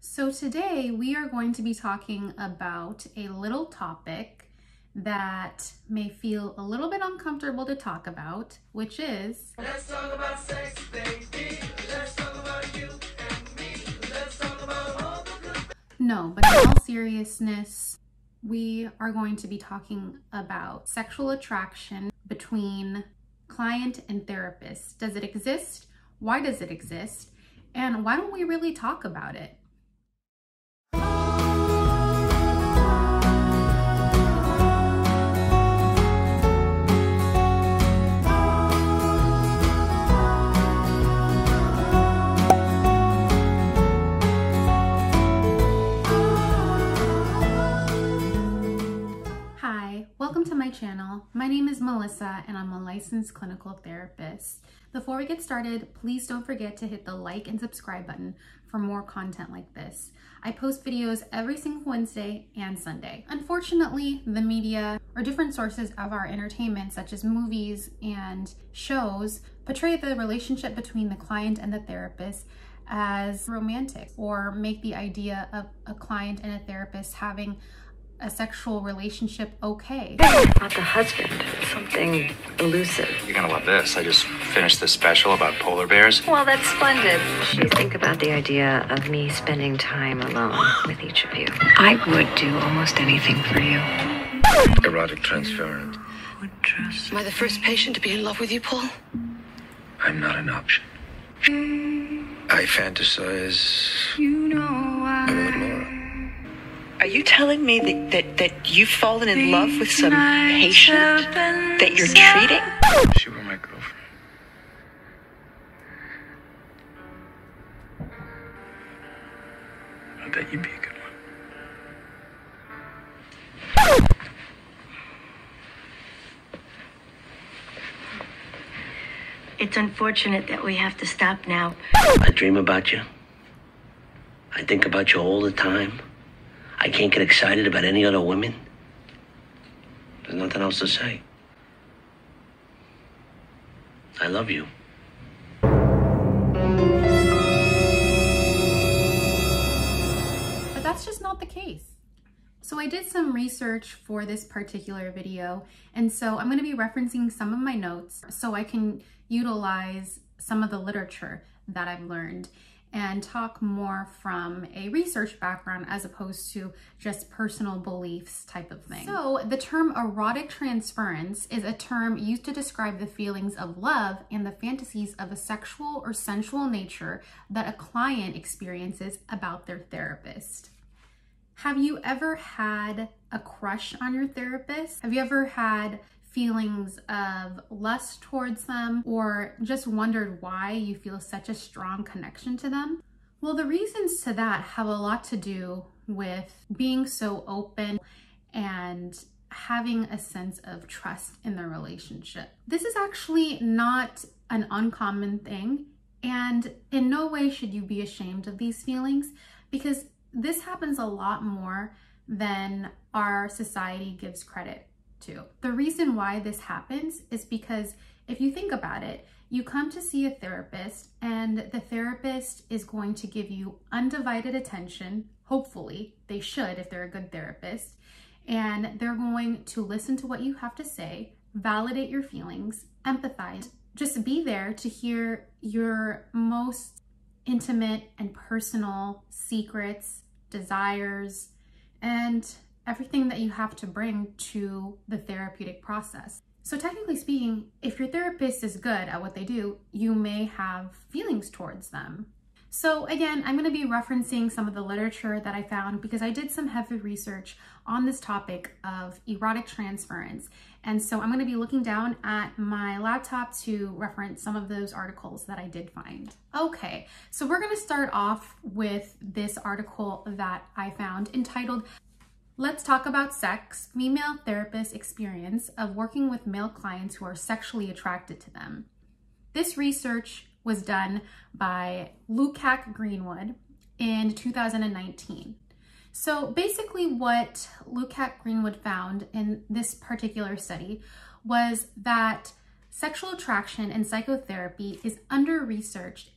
So today we are going to be talking about a little topic that may feel a little bit uncomfortable to talk about, which is... Let's talk about sex, baby. Let's talk about you and me. Let's talk about all the good... No, but in all seriousness, we are going to be talking about sexual attraction between client and therapist. Does it exist? Why does it exist? And why don't we really talk about it? Welcome to my channel. My name is Melissa and I'm a licensed clinical therapist. Before we get started, please don't forget to hit the like and subscribe button for more content like this. I post videos every single Wednesday and Sunday. Unfortunately, the media or different sources of our entertainment, such as movies and shows, portray the relationship between the client and the therapist as romantic, or make the idea of a client and a therapist having a sexual relationship okay. About the husband, something elusive. You're gonna love this. I just finished this special about polar bears. Well, that's splendid. What do you think about the idea of me spending time alone with each of you? I would do almost anything for you. Erotic Transference. Am I the first patient to be in love with you, Paul? I'm not an option. I fantasize. I'm with Laura. Are you telling me that you've fallen in love with some patient that you're treating? She were my girlfriend. I bet you'd be a good one. It's unfortunate that we have to stop now. I dream about you. I think about you all the time. I can't get excited about any other women. There's nothing else to say. I love you. But that's just not the case. So I did some research for this particular video, and so I'm going to be referencing some of my notes so I can utilize some of the literature that I've learned and talk more from a research background as opposed to just personal beliefs type of thing. So the term erotic transference is a term used to describe the feelings of love and the fantasies of a sexual or sensual nature that a client experiences about their therapist. Have you ever had a crush on your therapist? Have you ever had feelings of lust towards them, or just wondered why you feel such a strong connection to them? Well, the reasons to that have a lot to do with being so open and having a sense of trust in the relationship. This is actually not an uncommon thing, and in no way should you be ashamed of these feelings, because this happens a lot more than our society gives credit to. The reason why this happens is because if you think about it, you come to see a therapist and the therapist is going to give you undivided attention. Hopefully, they should if they're a good therapist, and they're going to listen to what you have to say, validate your feelings, empathize, just be there to hear your most intimate and personal secrets, desires, and everything that you have to bring to the therapeutic process. So technically speaking, if your therapist is good at what they do, you may have feelings towards them. So again, I'm going to be referencing some of the literature that I found because I did some heavy research on this topic of erotic transference. And so I'm going to be looking down at my laptop to reference some of those articles that I did find. Okay, so we're going to start off with this article that I found entitled "Let's Talk About Sex, Female Therapist Experience of Working with Male Clients Who Are Sexually Attracted to Them." This research was done by Lukac Greenwood in 2019. So basically what Lukac Greenwood found in this particular study was that sexual attraction in psychotherapy is under-researched.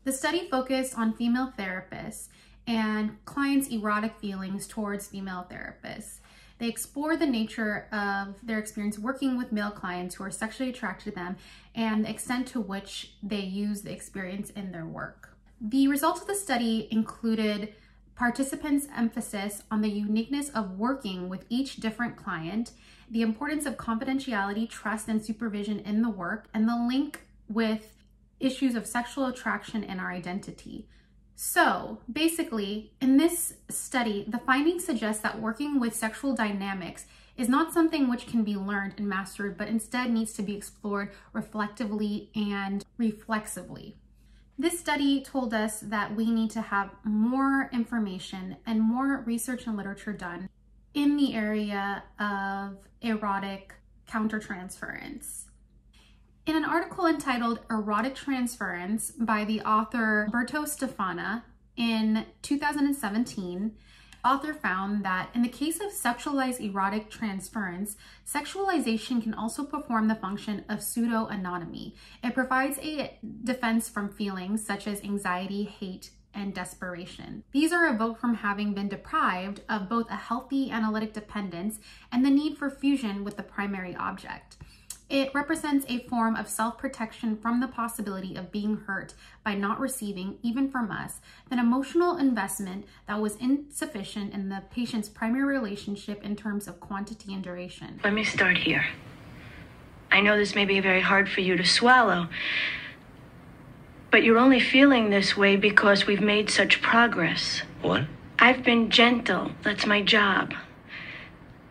The study focused on female therapists and clients' erotic feelings towards female therapists. They explore the nature of their experience working with male clients who are sexually attracted to them and the extent to which they use the experience in their work. The results of the study included participants' emphasis on the uniqueness of working with each different client, the importance of confidentiality, trust, and supervision in the work, and the link with issues of sexual attraction and our identity. So basically, in this study, the findings suggest that working with sexual dynamics is not something which can be learned and mastered, but instead needs to be explored reflectively and reflexively. This study told us that we need to have more information and more research and literature done in the area of erotic countertransference. In an article entitled Erotic Transference by the author Berto Stefana in 2017, the author found that in the case of sexualized erotic transference, sexualization can also perform the function of pseudo-anatomy. It provides a defense from feelings such as anxiety, hate, and desperation. These are evoked from having been deprived of both a healthy analytic dependence and the need for fusion with the primary object. It represents a form of self-protection from the possibility of being hurt by not receiving, even from us, an emotional investment that was insufficient in the patient's primary relationship in terms of quantity and duration. Let me start here. I know this may be very hard for you to swallow, but you're only feeling this way because we've made such progress. What? I've been gentle. That's my job.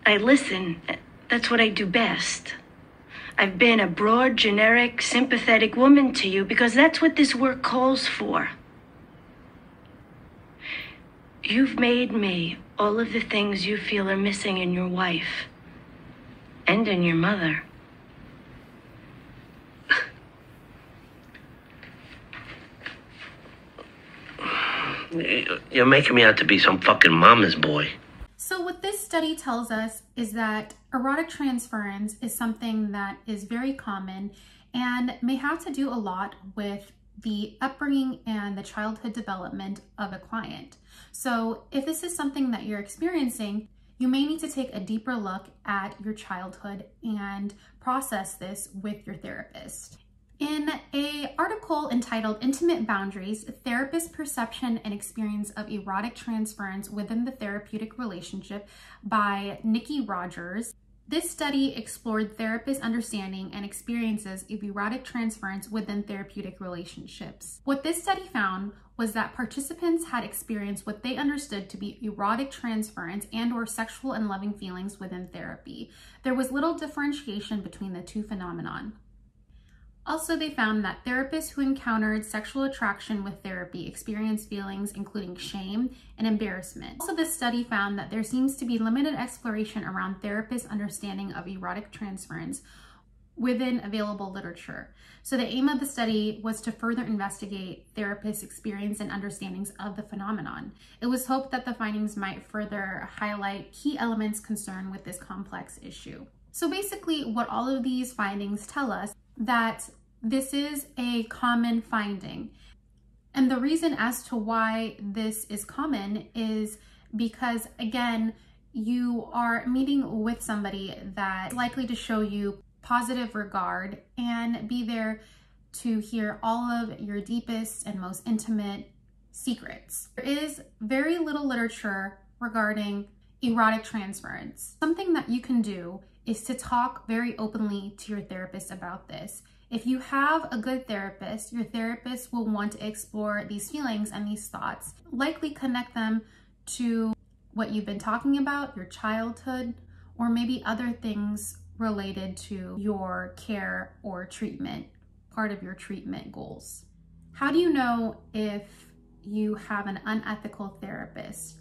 I listen. That's what I do best. I've been a broad, generic, sympathetic woman to you because that's what this work calls for. You've made me all of the things you feel are missing in your wife and in your mother. You're making me out to be some fucking mama's boy. So what this study tells us is that erotic transference is something that is very common and may have to do a lot with the upbringing and the childhood development of a client. So if this is something that you're experiencing, you may need to take a deeper look at your childhood and process this with your therapist. In an article entitled Intimate Boundaries, Therapist Perception and Experience of Erotic Transference Within the Therapeutic Relationship by Nikki Rogers, this study explored therapists' understanding and experiences of erotic transference within therapeutic relationships. What this study found was that participants had experienced what they understood to be erotic transference and/or sexual and loving feelings within therapy. There was little differentiation between the two phenomenon. Also, they found that therapists who encountered sexual attraction with therapy experienced feelings including shame and embarrassment. Also, this study found that there seems to be limited exploration around therapists' understanding of erotic transference within available literature. So the aim of the study was to further investigate therapists' experience and understandings of the phenomenon. It was hoped that the findings might further highlight key elements concerned with this complex issue. So basically, what all of these findings tell us that this is a common finding. And the reason as to why this is common is because, again, you are meeting with somebody that's likely to show you positive regard and be there to hear all of your deepest and most intimate secrets. There is very little literature regarding erotic transference. Something that you can do is to talk very openly to your therapist about this. If you have a good therapist, your therapist will want to explore these feelings and these thoughts, likely connect them to what you've been talking about, your childhood, or maybe other things related to your care or treatment, part of your treatment goals. How do you know if you have an unethical therapist?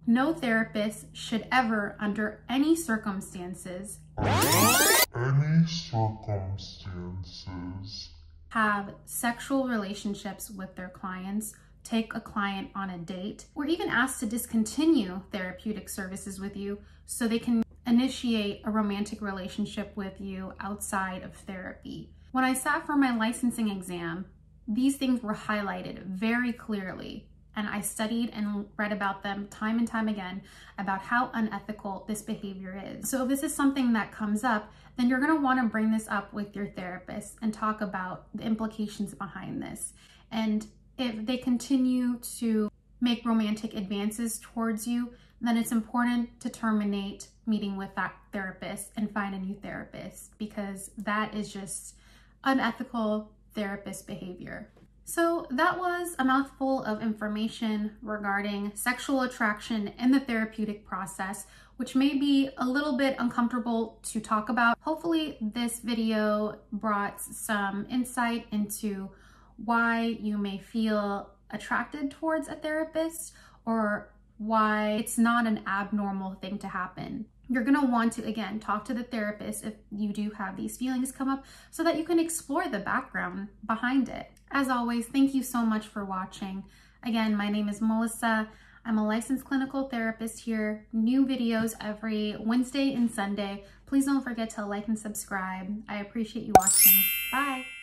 No therapist should ever, under any circumstances, have sexual relationships with their clients, take a client on a date, or even ask to discontinue therapeutic services with you so they can initiate a romantic relationship with you outside of therapy. When I sat for my licensing exam, these things were highlighted very clearly. and I studied and read about them time and time again about how unethical this behavior is. So if this is something that comes up, then you're gonna wanna bring this up with your therapist and talk about the implications behind this. And if they continue to make romantic advances towards you, then it's important to terminate meeting with that therapist and find a new therapist, because that is just unethical therapist behavior. So that was a mouthful of information regarding sexual attraction in the therapeutic process, which may be a little bit uncomfortable to talk about. Hopefully this video brought some insight into why you may feel attracted towards a therapist, or why it's not an abnormal thing to happen. You're gonna want to, again, talk to the therapist if you do have these feelings come up, so that you can explore the background behind it. As always, thank you so much for watching. Again, my name is Melissa. I'm a licensed clinical therapist here. New videos every Wednesday and Sunday. Please don't forget to like and subscribe. I appreciate you watching. Bye.